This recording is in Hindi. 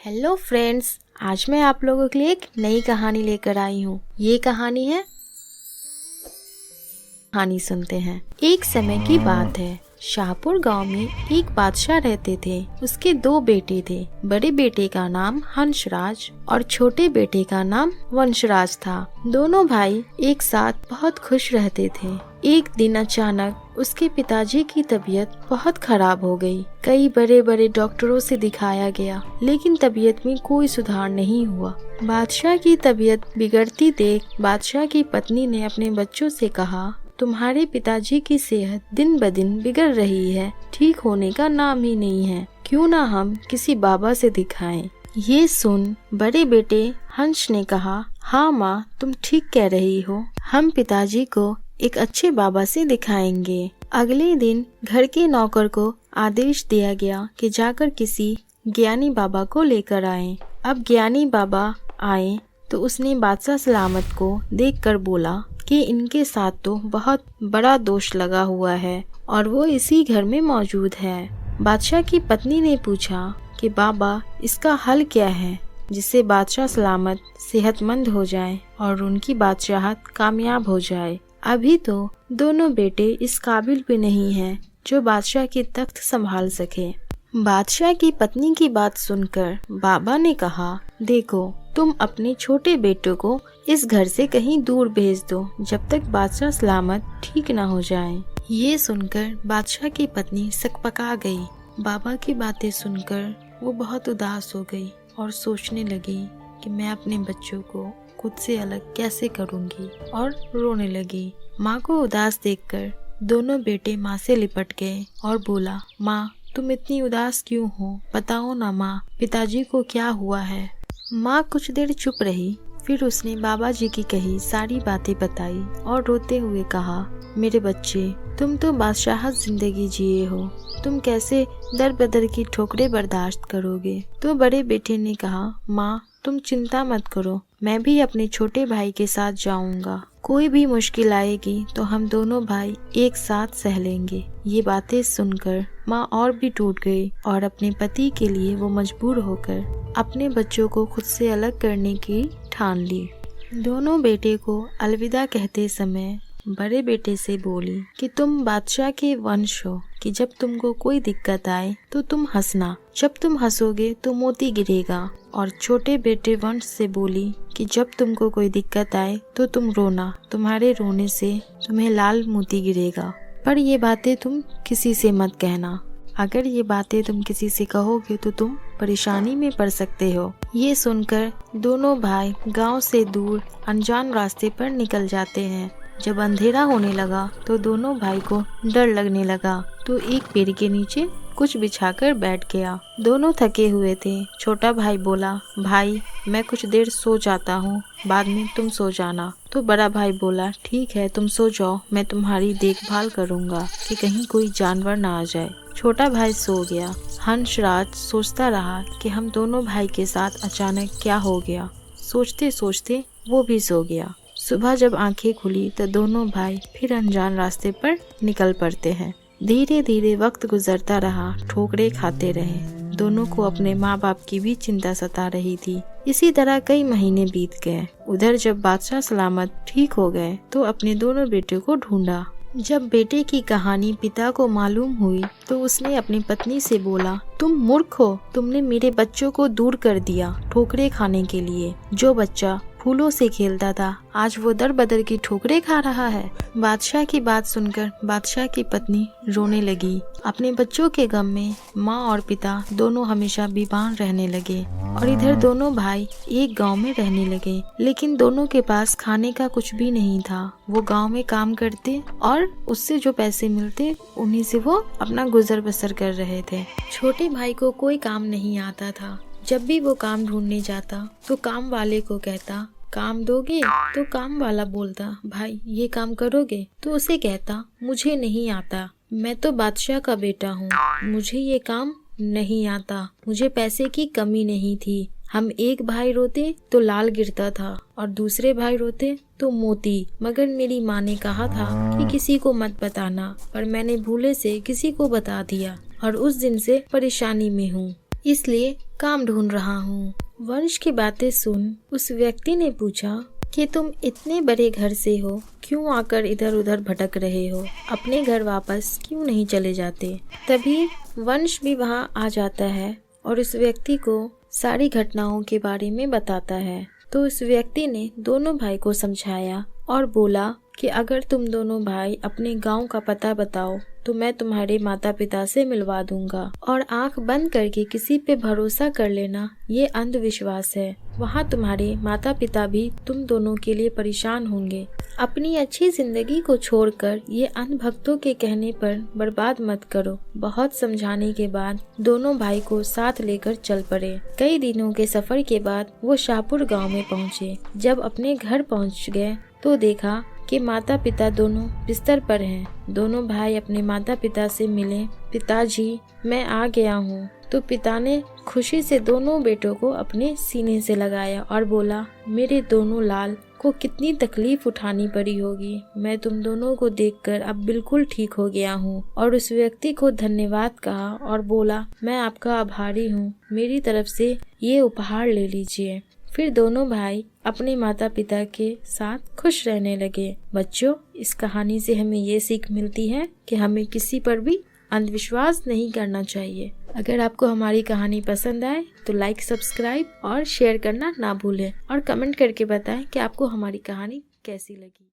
हेलो फ्रेंड्स, आज मैं आप लोगों के लिए एक नई कहानी लेकर आई हूँ। ये कहानी है, कहानी सुनते हैं। एक समय की बात है, शाहपुर गांव में एक बादशाह रहते थे। उसके दो बेटे थे। बड़े बेटे का नाम हंसराज और छोटे बेटे का नाम वंशराज था। दोनों भाई एक साथ बहुत खुश रहते थे। एक दिन अचानक उसके पिताजी की तबीयत बहुत खराब हो गई। कई बड़े बड़े डॉक्टरों से दिखाया गया, लेकिन तबीयत में कोई सुधार नहीं हुआ। बादशाह की तबीयत बिगड़ती देख बादशाह की पत्नी ने अपने बच्चों से कहा, तुम्हारे पिताजी की सेहत दिन ब दिन बिगड़ रही है, ठीक होने का नाम ही नहीं है। क्यों ना हम किसी बाबा से दिखाएं। ये सुन बड़े बेटे हंस ने कहा, हाँ माँ, तुम ठीक कह रही हो। हम पिताजी को एक अच्छे बाबा से दिखाएंगे। अगले दिन घर के नौकर को आदेश दिया गया कि जाकर किसी ज्ञानी बाबा को लेकर आए। अब ज्ञानी बाबा आए तो उसने बादशाह सलामत को देखकर बोला कि इनके साथ तो बहुत बड़ा दोष लगा हुआ है और वो इसी घर में मौजूद है। बादशाह की पत्नी ने पूछा कि बाबा, इसका हल क्या है जिससे बादशाह सलामत सेहतमंद हो जाए और उनकी बादशाहत कामयाब हो जाए। अभी तो दोनों बेटे इस काबिल भी नहीं हैं जो बादशाह की तख्त संभाल सके। बादशाह की पत्नी की बात सुनकर बाबा ने कहा, देखो, तुम अपने छोटे बेटों को इस घर से कहीं दूर भेज दो जब तक बादशाह सलामत ठीक न हो जाए। ये सुनकर बादशाह की पत्नी सकपका गई। बाबा की बातें सुनकर वो बहुत उदास हो गई और सोचने लगी कि मैं अपने बच्चों को खुद से अलग कैसे करूँगी, और रोने लगी। माँ को उदास देखकर दोनों बेटे माँ से लिपट गए और बोला, माँ, तुम इतनी उदास क्यों हो? बताओ ना माँ, पिताजी को क्या हुआ है? माँ कुछ देर चुप रही, फिर उसने बाबा जी की कही सारी बातें बताई और रोते हुए कहा, मेरे बच्चे, तुम तो बादशाहत जिंदगी जिए हो, तुम कैसे दर बदर की ठोकरें बर्दाश्त करोगे? तो बड़े बेटे ने कहा, माँ, तुम चिंता मत करो, मैं भी अपने छोटे भाई के साथ जाऊंगा। कोई भी मुश्किल आएगी तो हम दोनों भाई एक साथ सह लेंगे। ये बातें सुनकर माँ और भी टूट गई और अपने पति के लिए वो मजबूर होकर अपने बच्चों को खुद से अलग करने की ठान ली। दोनों बेटे को अलविदा कहते समय बड़े बेटे से बोली कि तुम बादशाह के वंश हो, कि जब तुमको कोई दिक्कत आए तो तुम हंसना, जब तुम हंसोगे तो मोती गिरेगा। और छोटे बेटे वंश से बोली कि जब तुमको कोई दिक्कत आए तो तुम रोना, तुम्हारे रोने से तुम्हें लाल मोती गिरेगा। पर ये बातें तुम किसी से मत कहना, अगर ये बातें तुम किसी से कहोगे तो तुम परेशानी में पड़ सकते हो। ये सुनकर दोनों भाई गांव से दूर अनजान रास्ते पर निकल जाते हैं। जब अंधेरा होने लगा तो दोनों भाई को डर लगने लगा, तो एक पेड़ के नीचे कुछ बिछाकर बैठ गया। दोनों थके हुए थे। छोटा भाई बोला, भाई, मैं कुछ देर सो जाता हूँ, बाद में तुम सो जाना। तो बड़ा भाई बोला, ठीक है, तुम सो जाओ, मैं तुम्हारी देखभाल करूँगा कि कहीं कोई जानवर ना आ जाए। छोटा भाई सो गया। हंसराज सोचता रहा कि हम दोनों भाई के साथ अचानक क्या हो गया। सोचते सोचते वो भी सो गया। सुबह जब आंखें खुली तो दोनों भाई फिर अनजान रास्ते पर निकल पड़ते हैं। धीरे धीरे वक्त गुजरता रहा, ठोकरें खाते रहे। दोनों को अपने माँ बाप की भी चिंता सता रही थी। इसी तरह कई महीने बीत गए। उधर जब बादशाह सलामत ठीक हो गए तो अपने दोनों बेटों को ढूंढा। जब बेटे की कहानी पिता को मालूम हुई तो उसने अपनी पत्नी से बोला, तुम मूर्ख हो, तुमने मेरे बच्चों को दूर कर दिया ठोकरें खाने के लिए। जो बच्चा फूलों से खेलता था आज वो दर बदर की ठोकरें खा रहा है। बादशाह की बात सुनकर बादशाह की पत्नी रोने लगी। अपने बच्चों के गम में माँ और पिता दोनों हमेशा बीमार रहने लगे और इधर दोनों भाई एक गांव में रहने लगे, लेकिन दोनों के पास खाने का कुछ भी नहीं था। वो गांव में काम करते और उससे जो पैसे मिलते उन्हीं से वो अपना गुजर बसर कर रहे थे। छोटे भाई को कोई काम नहीं आता था। जब भी वो काम ढूंढने जाता तो काम वाले को कहता, काम दोगे? तो काम वाला बोलता, भाई ये काम करोगे? तो उसे कहता, मुझे नहीं आता, मैं तो बादशाह का बेटा हूँ, मुझे ये काम नहीं आता। मुझे पैसे की कमी नहीं थी। हम एक भाई रोते तो लाल गिरता था और दूसरे भाई रोते तो मोती, मगर मेरी माँ ने कहा था कि किसी को मत बताना, पर मैंने भूले से किसी को बता दिया और उस दिन से परेशानी में हूँ। इसलिए काम ढूंढ रहा हूँ। वंश की बातें सुन उस व्यक्ति ने पूछा कि तुम इतने बड़े घर से हो, क्यों आकर इधर उधर भटक रहे हो? अपने घर वापस क्यों नहीं चले जाते? तभी वंश भी वहाँ आ जाता है और उस व्यक्ति को सारी घटनाओं के बारे में बताता है। तो उस व्यक्ति ने दोनों भाई को समझाया और बोला कि अगर तुम दोनों भाई अपने गांव का पता बताओ तो मैं तुम्हारे माता पिता से मिलवा दूंगा, और आंख बंद करके किसी पे भरोसा कर लेना ये अंधविश्वास है। वहाँ तुम्हारे माता पिता भी तुम दोनों के लिए परेशान होंगे। अपनी अच्छी जिंदगी को छोड़कर ये अंधभक्तों के कहने पर बर्बाद मत करो। बहुत समझाने के बाद दोनों भाई को साथ लेकर चल पड़े। कई दिनों के सफर के बाद वो शाहपुर गांव में पहुँचे। जब अपने घर पहुँच गए तो देखा कि माता पिता दोनों बिस्तर पर हैं। दोनों भाई अपने माता पिता से मिले। पिताजी, मैं आ गया हूँ। तो पिता ने खुशी से दोनों बेटों को अपने सीने से लगाया और बोला, मेरे दोनों लाल को कितनी तकलीफ उठानी पड़ी होगी। मैं तुम दोनों को देखकर अब बिल्कुल ठीक हो गया हूँ। और उस व्यक्ति को धन्यवाद कहा और बोला, मैं आपका आभारी हूँ, मेरी तरफ से ये उपहार ले लीजिए। फिर दोनों भाई अपने माता पिता के साथ खुश रहने लगे। बच्चों, इस कहानी से हमें ये सीख मिलती है कि हमें किसी पर भी अंधविश्वास नहीं करना चाहिए। अगर आपको हमारी कहानी पसंद आए तो लाइक, सब्सक्राइब और शेयर करना ना भूलें, और कमेंट करके बताएं कि आपको हमारी कहानी कैसी लगी।